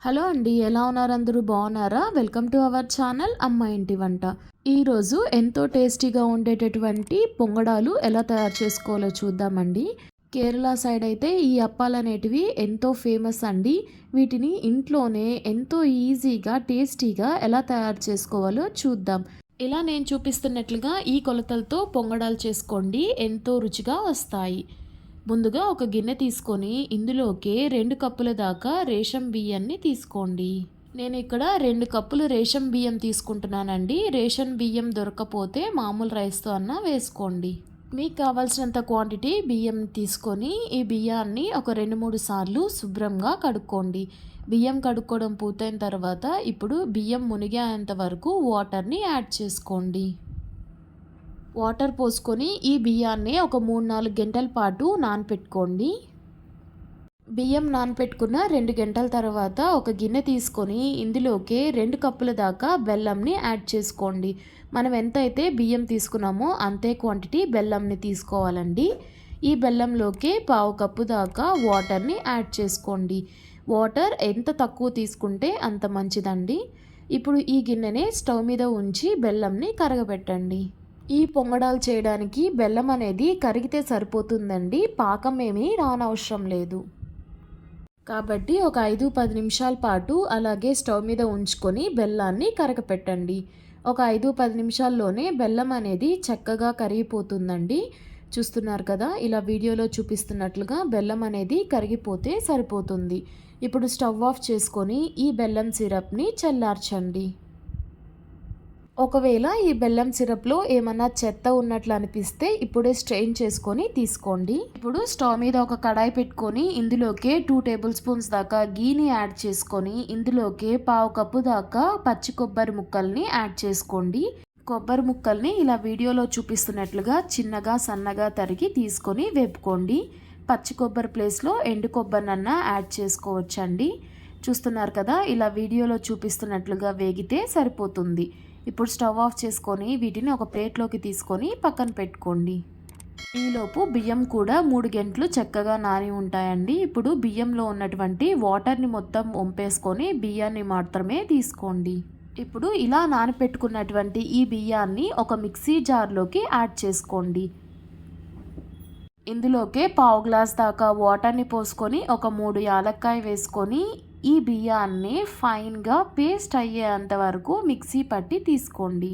Hello అండి, ఎలా ఉన్నారు? అందరూ బాగున్నారా? వెల్కమ్ టు అవర్ ఛానల్ అమ్మ ఇంటి వంట. ఈరోజు ఎంతో టేస్టీగా ఉండేటటువంటి పొంగడాలు ఎలా తయారు చేసుకోవాలో చూద్దామండి. కేరళ సైడ్ అయితే ఈ అప్పాలు అనేటివి ఎంతో ఫేమస్ అండి. వీటిని ఇంట్లోనే ఎంతో ఈజీగా టేస్టీగా ఎలా తయారు చేసుకోవాలో చూద్దాం. ఇలా నేను చూపిస్తున్నట్లుగా ఈ కొలతలతో పొంగడాలు చేసుకోండి, ఎంతో రుచిగా వస్తాయి. ముందుగా ఒక గిన్నె తీసుకొని ఇందులోకి 2 కప్పుల దాకా రేషన్ బియ్యాన్ని తీసుకోండి. నేను ఇక్కడ 2 కప్పులు రేషన్ బియ్యం తీసుకుంటున్నానండి. రేషన్ బియ్యం దొరకకపోతే మామూలు రైస్తో అన్నా వేసుకోండి. మీకు కావాల్సినంత క్వాంటిటీ బియ్యం తీసుకొని ఈ బియ్యాన్ని ఒక 2-3 సార్లు శుభ్రంగా కడుక్కోండి. బియ్యం కడుక్కోవడం పూర్తయిన తర్వాత ఇప్పుడు బియ్యం మునిగేంత వరకు వాటర్ని యాడ్ చేసుకోండి. వాటర్ పోసుకొని ఈ బియ్యాన్ని ఒక 3-4 గంటల పాటు నానపెట్టుకోండి. బియ్యం నానపెట్టుకున్న 2 గంటల తర్వాత ఒక గిన్నె తీసుకొని ఇందులోకి 2 కప్పుల దాకా బెల్లంని యాడ్ చేసుకోండి. మనం ఎంతైతే బియ్యం తీసుకున్నామో అంతే క్వాంటిటీ బెల్లంని తీసుకోవాలండి. ఈ బెల్లంలోకి 1/2 కప్పు దాకా వాటర్ని యాడ్ చేసుకోండి. వాటర్ ఎంత తక్కువ తీసుకుంటే అంత మంచిదండి. ఇప్పుడు ఈ గిన్నెని స్టవ్ మీద ఉంచి బెల్లంని కరగబెట్టండి. ఈ పొంగడాలు చేయడానికి బెల్లం అనేది కరిగితే సరిపోతుందండి, పాకం ఏమీ రానవసరం లేదు. కాబట్టి ఒక 5-10 నిమిషాల పాటు అలాగే స్టవ్ మీద ఉంచుకొని బెల్లాన్ని కరగపెట్టండి. ఒక 5-10 నిమిషాల్లోనే బెల్లం అనేది చక్కగా కరిగిపోతుందండి. చూస్తున్నారు కదా, ఇలా వీడియోలో చూపిస్తున్నట్లుగా బెల్లం అనేది కరిగిపోతే సరిపోతుంది. ఇప్పుడు స్టవ్ ఆఫ్ చేసుకొని ఈ బెల్లం సిరప్ని చల్లార్చండి. ఒకవేళ ఈ బెల్లం సిరప్లో ఏమన్నా చెత్త ఉన్నట్లు అనిపిస్తే ఇప్పుడే స్ట్రెయిన్ చేసుకొని తీసుకోండి. ఇప్పుడు స్టవ్ మీద ఒక కడాయి పెట్టుకొని ఇందులోకి 2 టేబుల్ స్పూన్స్ దాకా గీని యాడ్ చేసుకొని ఇందులోకి 1/2 కప్పు దాకా పచ్చి కొబ్బరి ముక్కల్ని యాడ్ చేసుకోండి. కొబ్బరి ముక్కల్ని ఇలా వీడియోలో చూపిస్తున్నట్లుగా చిన్నగా సన్నగా తరిగి తీసుకొని వేపుకోండి. పచ్చి కొబ్బరి ప్లేస్లో ఎండు కొబ్బరినన్నా యాడ్ చేసుకోవచ్చండి. చూస్తున్నారు కదా, ఇలా వీడియోలో చూపిస్తున్నట్లుగా వేగితే సరిపోతుంది. ఇప్పుడు స్టవ్ ఆఫ్ చేసుకొని వీటిని ఒక ప్లేట్లోకి తీసుకొని పక్కన పెట్టుకోండి. ఈలోపు బియ్యం కూడా 3 గంటలు చక్కగా నాని ఉంటాయండి. ఇప్పుడు బియ్యంలో ఉన్నటువంటి వాటర్ని మొత్తం వంపేసుకొని బియ్యాన్ని మాత్రమే తీసుకోండి. ఇప్పుడు ఇలా నానపెట్టుకున్నటువంటి ఈ బియ్యాన్ని ఒక మిక్సీ జార్లోకి యాడ్ చేసుకోండి. ఇందులోకి 1/2 గ్లాస్ దాకా వాటర్ని పోసుకొని ఒక 3 యాలక్కాయ వేసుకొని ఈ బియ్యాన్ని ఫైన్గా పేస్ట్ అయ్యేంత వరకు మిక్సీ పట్టి తీసుకోండి.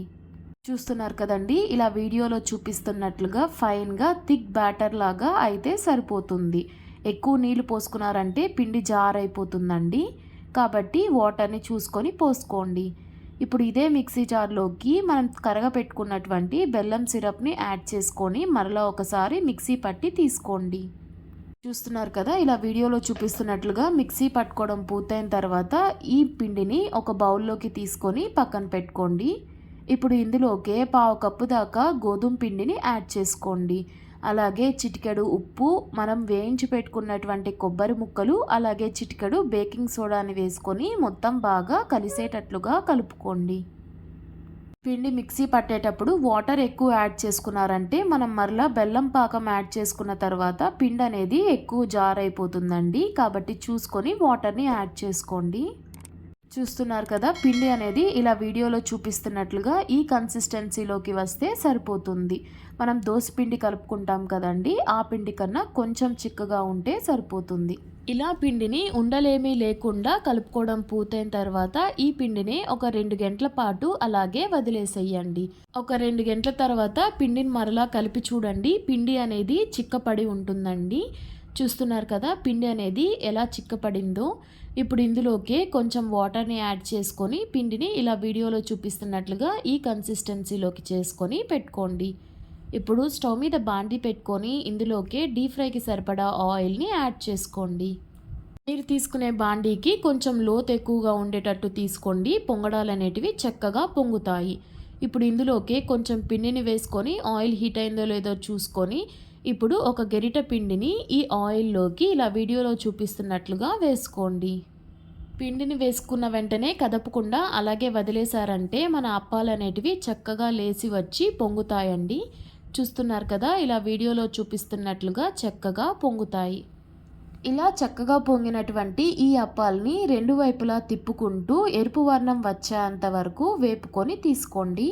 చూస్తున్నారు కదండి, ఇలా వీడియోలో చూపిస్తున్నట్లుగా ఫైన్గా థిక్ బ్యాటర్ లాగా అయితే సరిపోతుంది. ఎక్కువ నీళ్ళు పోసుకున్నారంటే పిండి జారైపోతుందండి. కాబట్టి వాటర్ని చూసుకొని పోసుకోండి. ఇప్పుడు ఇదే మిక్సీ జార్లోకి మనం కరగపెట్టుకున్నటువంటి బెల్లం సిరప్ని యాడ్ చేసుకొని మరలా ఒకసారి మిక్సీ పట్టి తీసుకోండి. చూస్తున్నారు కదా, ఇలా వీడియోలో చూపిస్తున్నట్లుగా మిక్సీ పట్టుకోవడం పూర్తయిన తర్వాత ఈ పిండిని ఒక బౌల్లోకి తీసుకొని పక్కన పెట్టుకోండి. ఇప్పుడు ఇందులోకి 1/2 కప్పు దాకా గోధుమ పిండిని యాడ్ చేసుకోండి. అలాగే చిటికెడు ఉప్పు, మనం వేయించి పెట్టుకున్నటువంటి కొబ్బరి ముక్కలు, అలాగే చిటికెడు బేకింగ్ సోడాని వేసుకొని మొత్తం బాగా కలిసేటట్లుగా కలుపుకోండి. పిండి మిక్సీ పట్టేటప్పుడు వాటర్ ఎక్కువ యాడ్ చేసుకున్నారంటే మనం మరలా బెల్లం పాకం యాడ్ చేసుకున్న తర్వాత పిండి అనేది ఎక్కువ జార్ అయిపోతుందండి. కాబట్టి చూసుకొని వాటర్ని యాడ్ చేసుకోండి. చూస్తున్నారు కదా, పిండి అనేది ఇలా వీడియోలో చూపిస్తున్నట్లుగా ఈ కన్సిస్టెన్సీలోకి వస్తే సరిపోతుంది. మనం దోశ పిండి కలుపుకుంటాం కదండి, ఆ పిండి కన్నా కొంచెం చిక్కగా ఉంటే సరిపోతుంది. ఇలా పిండిని ఉండలేమీ లేకుండా కలుపుకోవడం పూర్తయిన తర్వాత ఈ పిండిని ఒక 2 గంటల పాటు అలాగే వదిలేసేయండి. ఒక 2 గంటల తర్వాత పిండిని మరలా కలిపి చూడండి, పిండి అనేది చిక్కపడి ఉంటుందండి. చూస్తున్నారు కదా, పిండి అనేది ఎలా చిక్కపడిందో. ఇప్పుడు ఇందులోకి కొంచెం వాటర్ని యాడ్ చేసుకొని పిండిని ఇలా వీడియోలో చూపిస్తున్నట్లుగా ఈ కన్సిస్టెన్సీలోకి చేసుకొని పెట్టుకోండి. ఇప్పుడు స్టవ్ మీద బాండీ పెట్టుకొని ఇందులోకి డీప్ ఫ్రైకి సరిపడా ఆయిల్ని యాడ్ చేసుకోండి. మీరు తీసుకునే బాండీకి కొంచెం లోతు ఎక్కువగా ఉండేటట్టు తీసుకోండి, పొంగడాలు అనేటివి చక్కగా పొంగుతాయి. ఇప్పుడు ఇందులోకి కొంచెం పిండిని వేసుకొని ఆయిల్ హీట్ అయిందో లేదో చూసుకొని ఇప్పుడు ఒక గరిట పిండిని ఈ ఆయిల్లోకి ఇలా వీడియోలో చూపిస్తున్నట్లుగా వేసుకోండి. పిండిని వేసుకున్న వెంటనే కదపకుండా అలాగే వదిలేశారంటే మన అప్పాలు అనేటివి చక్కగా లేసి వచ్చి పొంగుతాయండి. చూస్తున్నారు కదా, ఇలా వీడియోలో చూపిస్తున్నట్లుగా చక్కగా పొంగుతాయి. ఇలా చక్కగా పొంగినటువంటి ఈ అప్పాల్ని రెండు వైపులా తిప్పుకుంటూ ఎరుపు వర్ణం వచ్చేంత వరకు వేపుకొని తీసుకోండి.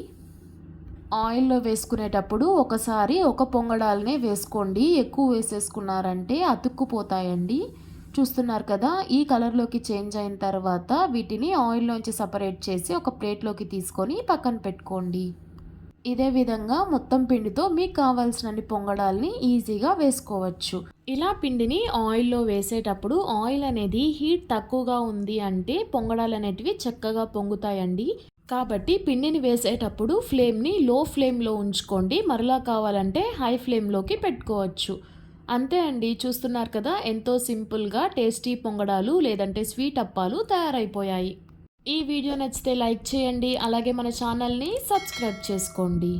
ఆయిల్‌లో వేసుకునేటప్పుడు ఒకసారి ఒక పొంగడాలనే వేసుకోండి. ఎక్కువ వేసేసుకున్నారంటే అతుక్కుపోతాయండి. చూస్తున్నారు కదా! ఈ కలర్‌లోకి చేంజ్ అయిన తర్వాత వీటిని ఆయిల్‌లోంచి సెపరేట్ చేసి ఒక ప్లేట్‌లోకి తీసుకొని పక్కన పెట్టుకోండి. ఇదే విధంగా మొత్తం పిండితో మీకు కావాల్సినన్ని పొంగడాల్ని ఈజీగా వేసుకోవచ్చు. ఇలా పిండిని ఆయిల్‌లో వేసేటప్పుడు ఆయిల్ అనేది హీట్ తక్కువగా ఉంది అంటే పొంగడాలనేటివి చక్కగా పొంగుతాయండి. కాబట్టి పిండిని వేసేటప్పుడు ఫ్లేమ్‌ని లో ఫ్లేమ్‌లో ఉంచుకోండి. మరలా కావాలంటే హై ఫ్లేమ్‌లోకి పెట్టుకోవచ్చు. అంతే అండి. చూస్తున్నారు కదా! ఎంతో సింపుల్‌గా టేస్టీ పొంగడాలు లేదంటే స్వీట్ అప్పాలు తయారైపోయాయి. ఈ వీడియో నచ్చితే లైక్ చేయండి. అలాగే మన ఛానల్‌ని సబ్స్క్రైబ్ చేసుకోండి.